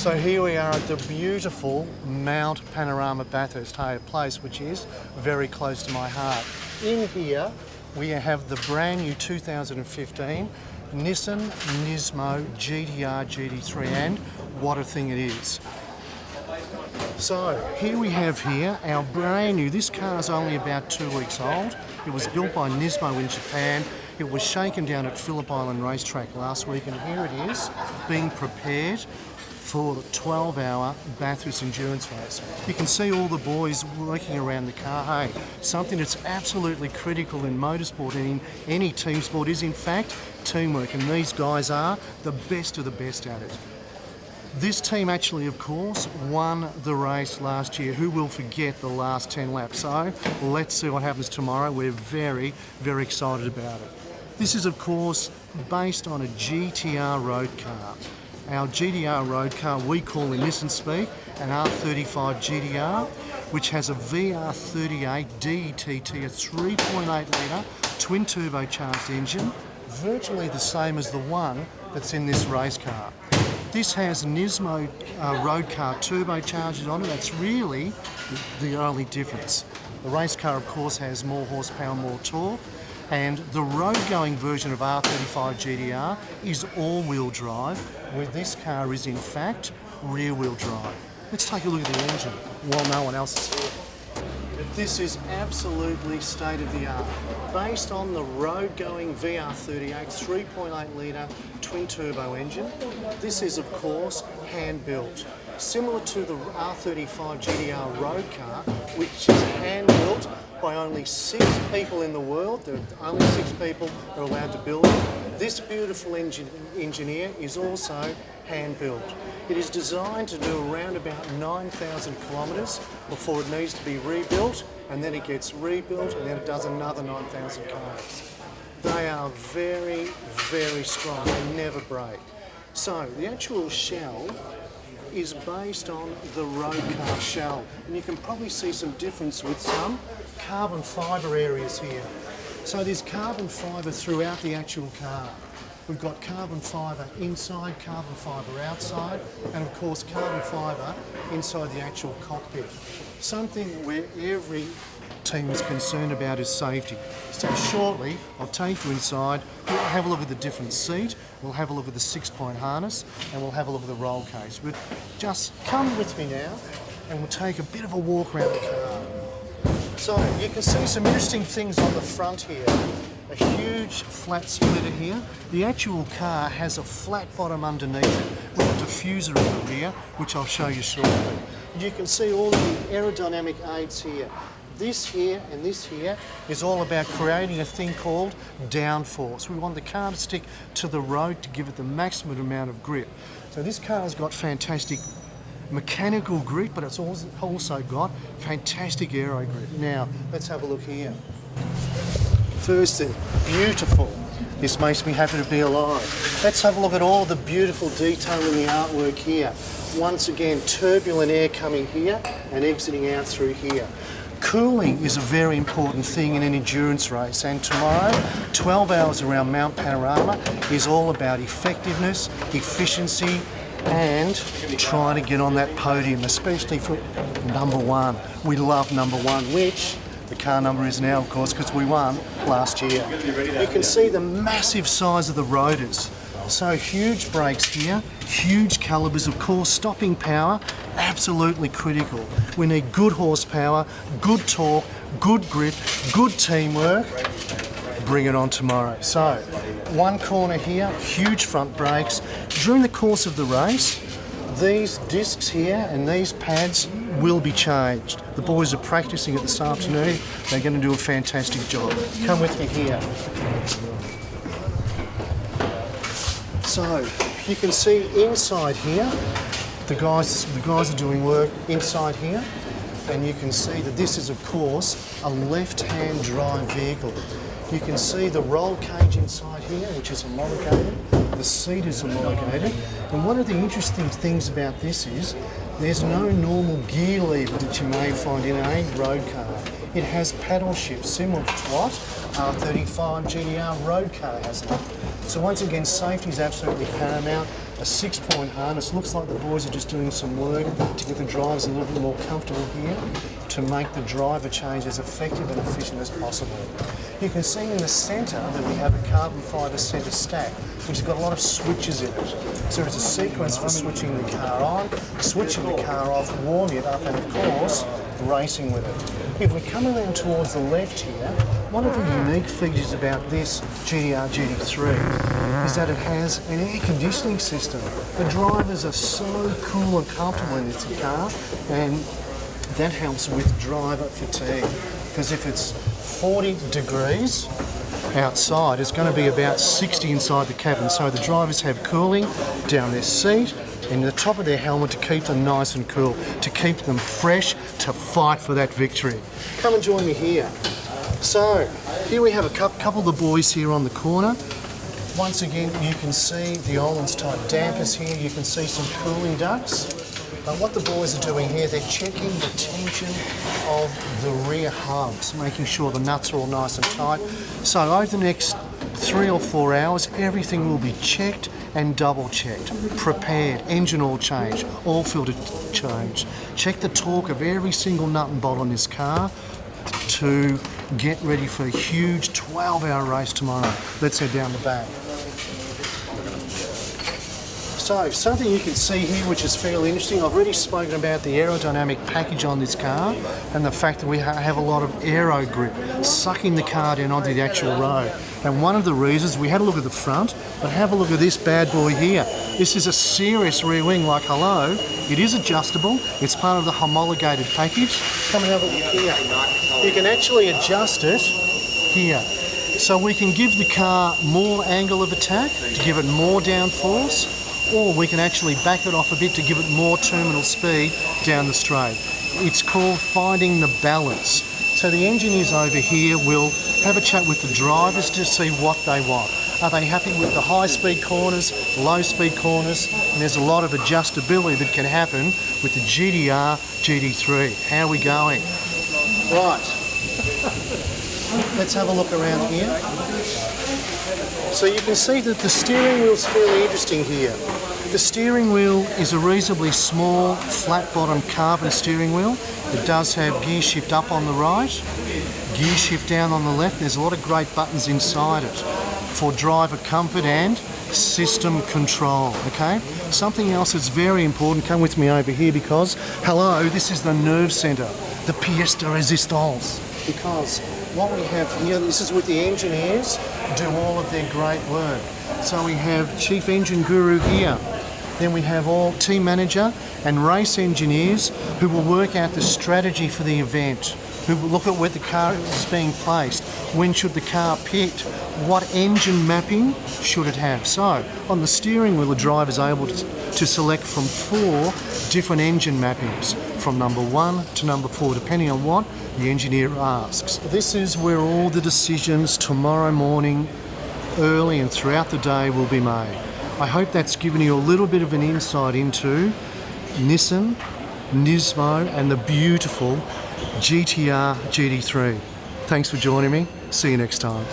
So here we are at the beautiful Mount Panorama Bathurst, a place which is very close to my heart. In here we have the brand new 2015 Nissan NISMO GT R GT3, and what a thing it is. So here we have our brand new, this car is only about 2 weeks old. It was built by NISMO in Japan. It was shaken down at Phillip Island Racetrack last week, and here it is being prepared for the 12-hour Bathurst endurance race. You can see all the boys working around the car. Hey, something that's absolutely critical in motorsport and in any team sport is in fact teamwork, and these guys are the best of the best at it. This team actually, of course, won the race last year. Who will forget the last 10 laps? So let's see what happens tomorrow. We're very, very excited about it. This is, of course, based on a GT-R road car. Our GT-R road car we call in Nissan speak an R35 GT-R, which has a VR38 DETT, a 3.8 litre twin turbocharged engine, virtually the same as the one that's in this race car. This has NISMO road car turbochargers on it. That's really the only difference. The race car, of course, has more horsepower, more torque, and the road-going version of R35 GT-R is all-wheel drive, where this car is in fact rear-wheel drive. Let's take a look at the engine while no one else is here. This is absolutely state-of-the-art. Based on the road-going VR38 3.8 litre twin-turbo engine, this is of course hand-built. Similar to the R35 GT-R road car, which is hand-built by only 6 people in the world. There are only 6 people that are allowed to build it. This beautiful engineer is also hand-built. It is designed to do around about 9,000 kilometres before it needs to be rebuilt, and then it gets rebuilt, and then it does another 9,000 kilometres. They are very, very strong. They never break. So the actual shell is based on the road car shell, and you can probably see some difference with some carbon fibre areas here. So there's carbon fibre throughout the actual car. We've got carbon fibre inside, carbon fibre outside, and of course carbon fibre inside the actual cockpit. Something where every team is concerned about is safety. So shortly, I'll take you inside, we'll have a look at the different seat, we'll have a look at the 6-point harness, and we'll have a look at the roll case. But just come with me now, and we'll take a bit of a walk around the car. So you can see some interesting things on the front here. A huge flat splitter here. The actual car has a flat bottom underneath it with a diffuser in the rear, which I'll show you shortly. And you can see all of the aerodynamic aids here. This here and this here is all about creating a thing called downforce. We want the car to stick to the road to give it the maximum amount of grip. So this car has got fantastic mechanical grip, but it's also got fantastic aero grip. Now, let's have a look here. First thing, beautiful. This makes me happy to be alive. Let's have a look at all the beautiful detail in the artwork here. Once again, turbulent air coming here and exiting out through here. Cooling is a very important thing in an endurance race, and tomorrow, 12 hours around Mount Panorama is all about effectiveness, efficiency, and trying to get on that podium, especially for number 1. We love number 1, which the car number is now, of course, because we won last year. You can see the massive size of the rotors. So huge brakes here, huge calipers, of course, stopping power, absolutely critical. We need good horsepower, good torque, good grip, good teamwork. Bring it on tomorrow. So, one corner here, huge front brakes. During the course of the race, these discs here and these pads will be changed. The boys are practicing it this afternoon. They're going to do a fantastic job. Come with me here. So you can see inside here, the guys are doing work inside here, and you can see that this is of course a left-hand drive vehicle. You can see the roll cage inside here, which is homologated. The seat is homologated, and one of the interesting things about this is there's no normal gear lever that you may find in a road car. It has paddle shifts, similar to what R35 GT-R road car has. So once again, safety is absolutely paramount. a 6-point harness. Looks like the boys are just doing some work to get the drivers a little bit more comfortable here to make the driver change as effective and efficient as possible. You can see in the centre that we have a carbon fibre centre stack, which has got a lot of switches in it. So there's a sequence for switching the car on, switching the car off, warming it up, and of course, racing with it. If we come around towards the left here, one of the unique features about this GT-R GT3 is that it has an air conditioning system. The drivers are so cool and comfortable in this car, and that helps with driver fatigue. Because if it's 40 degrees outside, it's going to be about 60 inside the cabin. So the drivers have cooling down their seat and the top of their helmet to keep them nice and cool, to keep them fresh, to fight for that victory. Come and join me here. So, here we have a couple of the boys here on the corner. Once again, you can see the Ohlins type dampers here. You can see some cooling ducts. But what the boys are doing here, they're checking the tension of the rear hubs, making sure the nuts are all nice and tight. So over the next 3 or 4 hours, everything will be checked and double checked, prepared, engine oil change, oil filter change. Check the torque of every single nut and bolt on this car to get ready for a huge 12-hour race tomorrow. Let's head down the back. So, something you can see here which is fairly interesting, I've already spoken about the aerodynamic package on this car and the fact that we have a lot of aero grip, sucking the car down onto the actual road. And one of the reasons, we had a look at the front, but have a look at this bad boy here. This is a serious rear wing, like hello. It is adjustable, it's part of the homologated package. Come and have a look here. You can actually adjust it here. So we can give the car more angle of attack to give it more downforce, or we can actually back it off a bit to give it more terminal speed down the straight. It's called finding the balance. So the engineers over here will have a chat with the drivers to see what they want. Are they happy with the high-speed corners, low-speed corners? And there's a lot of adjustability that can happen with the GT-R GT3. How are we going? Right. Let's have a look around here. So you can see that the steering wheel's fairly interesting here. The steering wheel is a reasonably small, flat-bottom carbon steering wheel. It does have gear shift up on the right, gear shift down on the left. There's a lot of great buttons inside it for driver comfort and system control, okay? Something else that's very important, come with me over here because, hello, this is the nerve centre, the pièce de résistance. Because what we have here, this is with the engineers do all of their great work. So we have Chief Engine Guru here. Then we have all team manager and race engineers who will work out the strategy for the event, who will look at where the car is being placed, when should the car picked, what engine mapping should it have. So on the steering wheel, the driver is able to select from 4 different engine mappings, from number 1 to number 4, depending on what the engineer asks. This is where all the decisions tomorrow morning, early and throughout the day, will be made. I hope that's given you a little bit of an insight into Nissan, NISMO and the beautiful GT-R GT3. Thanks for joining me. See you next time.